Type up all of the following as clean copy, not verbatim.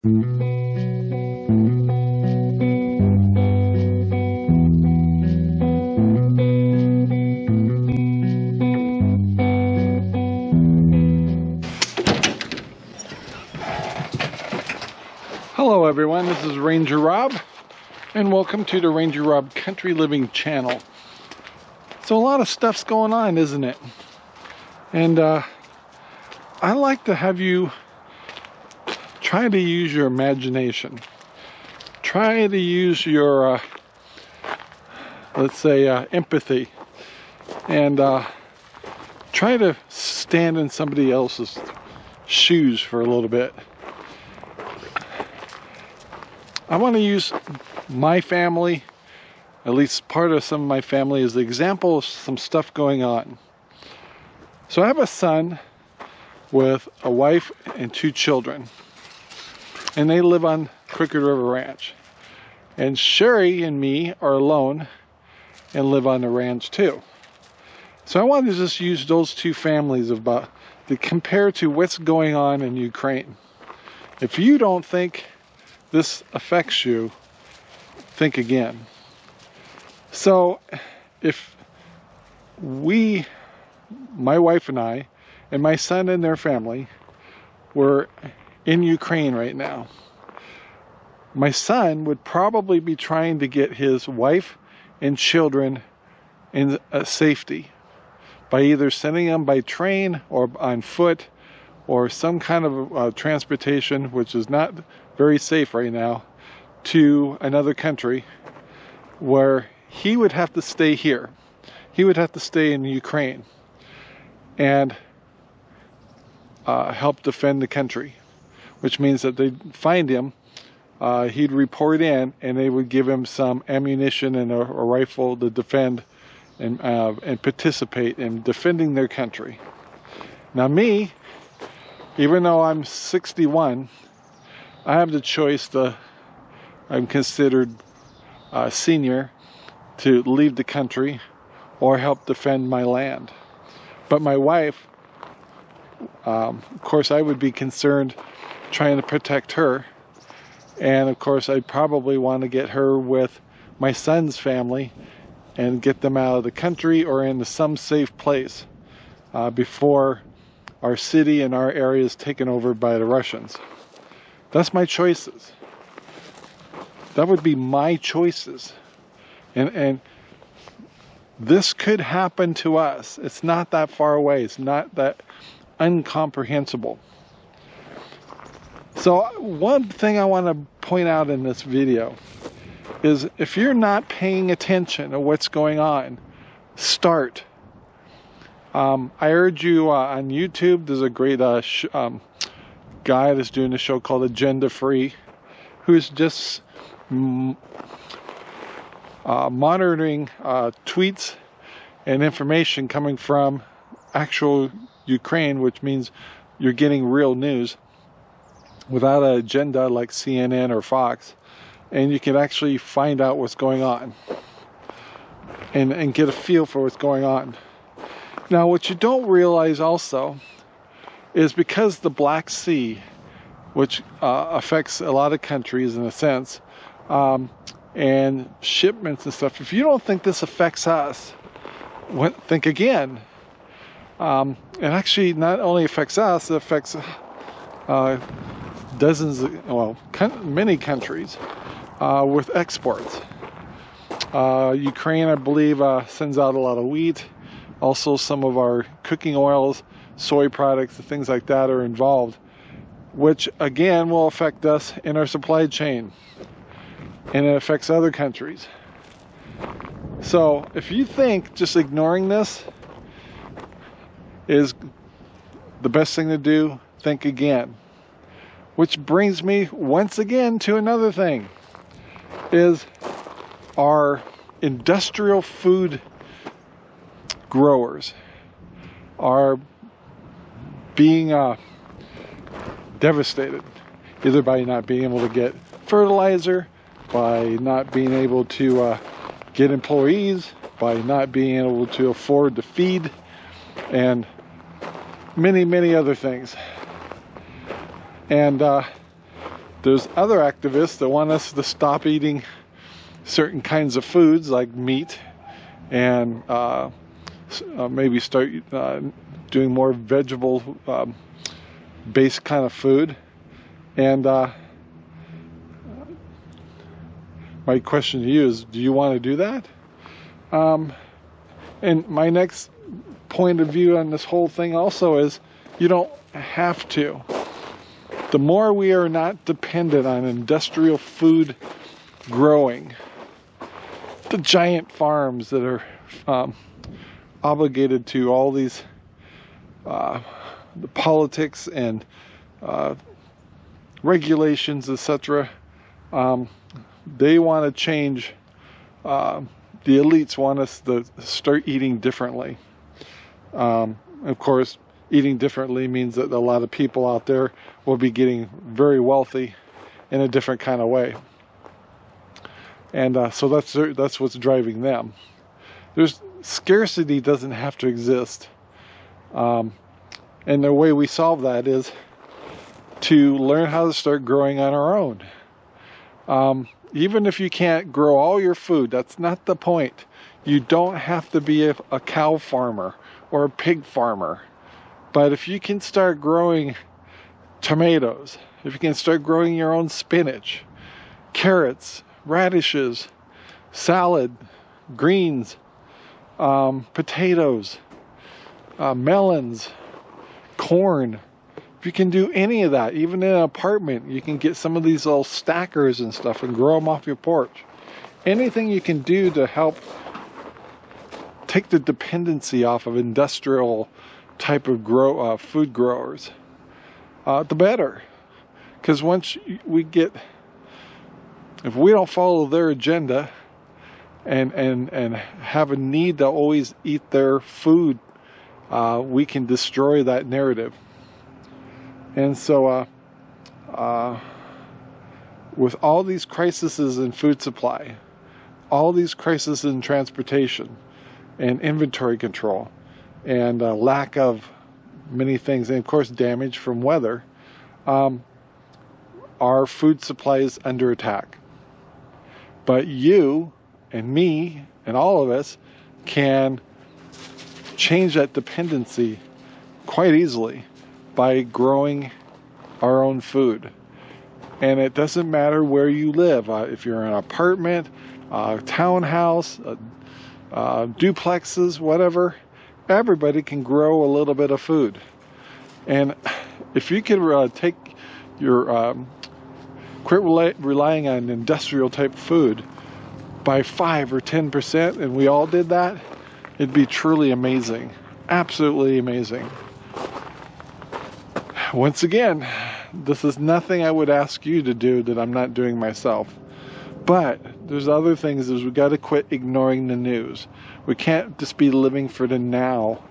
Hello everyone, this is Ranger Rob, and welcome to the Ranger Rob Country Living channel. So a lot of stuff's going on, isn't it? And I like to have you try to use your imagination. Try to use your, let's say, empathy. And try to stand in somebody else's shoes for a little bit. I want to use my family, at least part of some of my family, as the example of some stuff going on. So I have a son with a wife and 2 children, and they live on Crooked River Ranch. And Sherry and me are alone and live on the ranch too. So I want to just use those 2 families to compare to what's going on in Ukraine. If you don't think this affects you, think again. So if my wife and I, and my son and their family, were in Ukraine right now, my son would probably be trying to get his wife and children in safety by either sending them by train or on foot or some kind of transportation, which is not very safe right now, to another country where he would have to stay here. He would have to stay in Ukraine and help defend the country, which means that they'd find him, he'd report in, and they would give him some ammunition and a rifle to defend and participate in defending their country. Now me, even though I'm 61, I have the choice I'm considered senior to leave the country or help defend my land. But my wife, of course, I would be concerned trying to protect her. And of course, I'd probably want to get her with my son's family and get them out of the country or into some safe place before our city and our area is taken over by the Russians. That's my choices. That would be my choices. And this could happen to us. It's not that far away. It's not that incomprehensible. So one thing I want to point out in this video is if you're not paying attention to what's going on, start. I urge you on YouTube, there's a great guy that's doing a show called Agenda Free, who's just monitoring tweets and information coming from actual Ukraine, which means you're getting real news without an agenda like CNN or Fox, and you can actually find out what's going on and get a feel for what's going on. Now, what you don't realize also is because the Black Sea, which affects a lot of countries in a sense, and shipments and stuff, if you don't think this affects us, think again. It actually not only affects us, it affects many countries with exports. Ukraine, I believe, sends out a lot of wheat. Also, some of our cooking oils, soy products, and things like that are involved, which again will affect us in our supply chain, and it affects other countries. So if you think just ignoring this is the best thing to do, think again. Which brings me once again to another thing, is our industrial food growers are being devastated, either by not being able to get fertilizer, by not being able to get employees, by not being able to afford to feed, and many, many other things. And There's other activists that want us to stop eating certain kinds of foods like meat, and maybe start doing more vegetable based kind of food. And my question to you is, do you want to do that? And my next point of view on this whole thing also is, you don't have to. The more we are not dependent on industrial food growing, the giant farms that are obligated to all these the politics and regulations, etc. They want to change. The elites want us to start eating differently. Of course, eating differently means that a lot of people out there will be getting very wealthy in a different kind of way. And so that's what's driving them. Scarcity doesn't have to exist. And the way we solve that is to learn how to start growing on our own. Even if you can't grow all your food, that's not the point. You don't have to be a cow farmer or a pig farmer. But if you can start growing tomatoes, if you can start growing your own spinach, carrots, radishes, salad, greens, potatoes, melons, corn. If you can do any of that, even in an apartment, you can get some of these little stackers and stuff and grow them off your porch. Anything you can do to help take the dependency off of industrial type of food growers, the better. Because once we get, if we don't follow their agenda and have a need to always eat their food, we can destroy that narrative. And so with all these crises in food supply, all these crises in transportation and inventory control, and lack of many things, and of course damage from weather, our food supply is under attack. But you and me and all of us can change that dependency quite easily by growing our own food. And it doesn't matter where you live. If you're in an apartment, townhouse, duplexes, whatever, everybody can grow a little bit of food. And if you could take your quit relying on industrial type food by 5 or 10%, and we all did that, it'd be truly amazing. Absolutely amazing. Once again, this is nothing I would ask you to do that I'm not doing myself. But there's other things. We've got to quit ignoring the news. We can't just be living for the now.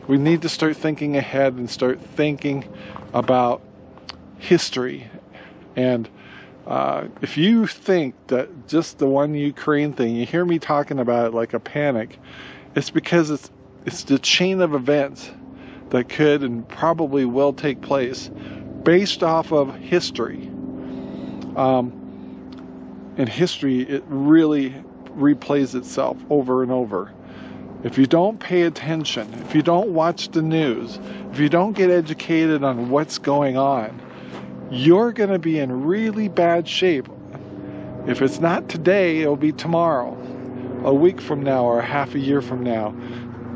We need to start thinking ahead and start thinking about history. And if you think that just the one Ukraine thing, you hear me talking about it like a panic, it's because it's the chain of events that could and probably will take place based off of history. In history, it really replays itself over and over. If you don't pay attention, if you don't watch the news, if you don't get educated on what's going on, you're going to be in really bad shape. If it's not today, it'll be tomorrow, a week from now, or a half a year from now.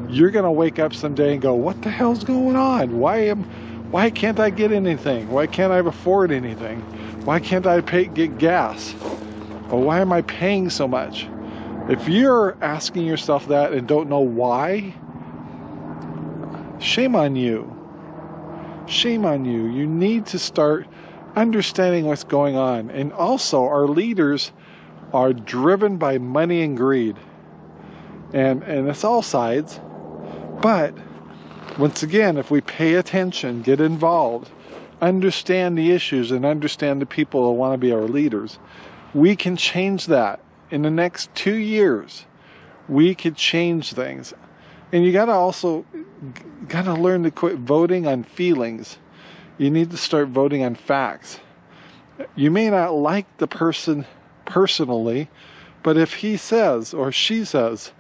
You're going to wake up someday and go, what the hell's going on? Why can't I get anything? Why can't I afford anything? Why can't I get gas? Or why am I paying so much? If you're asking yourself that and don't know why, shame on you. Shame on you. You need to start understanding what's going on. And also, our leaders are driven by money and greed. And it's all sides. But once again, if we pay attention, get involved, understand the issues and understand the people that want to be our leaders, we can change that. In the next 2 years, we could change things. And you gotta learn to quit voting on feelings. You need to start voting on facts. You may not like the person personally, but if he says or she says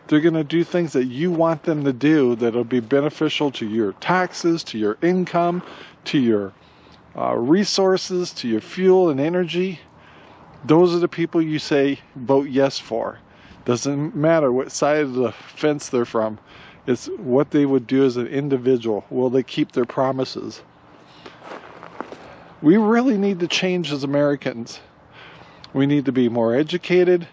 they're going to do things that you want them to do that'll be beneficial to your taxes, to your income, to your resources, to your fuel and energy, those are the people you say vote yes for. Doesn't matter what side of the fence they're from. It's what they would do as an individual. Will they keep their promises? We really need to change as Americans. We need to be more educated.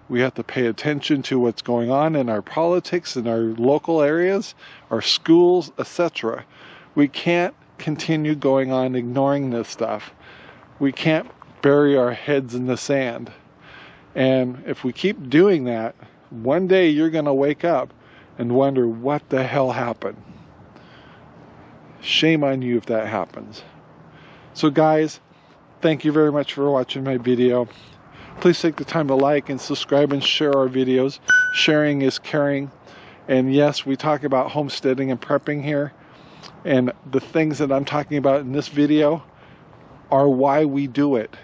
We have to pay attention to what's going on in our politics, in our local areas, our schools, etc. We can't continue going on ignoring this stuff. We can't bury our heads in the sand. And if we keep doing that, one day you're going to wake up and wonder what the hell happened. Shame on you if that happens. So guys, thank you very much for watching my video. Please take the time to like and subscribe and share our videos. Sharing is caring. And yes, we talk about homesteading and prepping here. And the things that I'm talking about in this video are why we do it.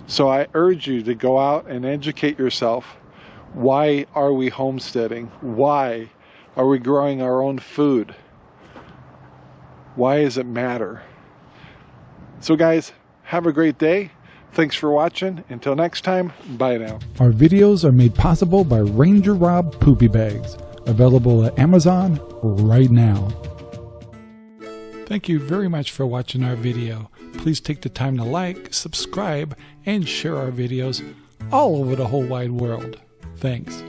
So I urge you to go out and educate yourself. Why are we homesteading? Why are we growing our own food? Why does it matter? So guys, have a great day. Thanks for watching. Until next time, bye now. Our videos are made possible by Ranger Rob Poopy Bags, available at Amazon right now. Thank you very much for watching our video. Please take the time to like, subscribe, and share our videos all over the whole wide world. Thanks.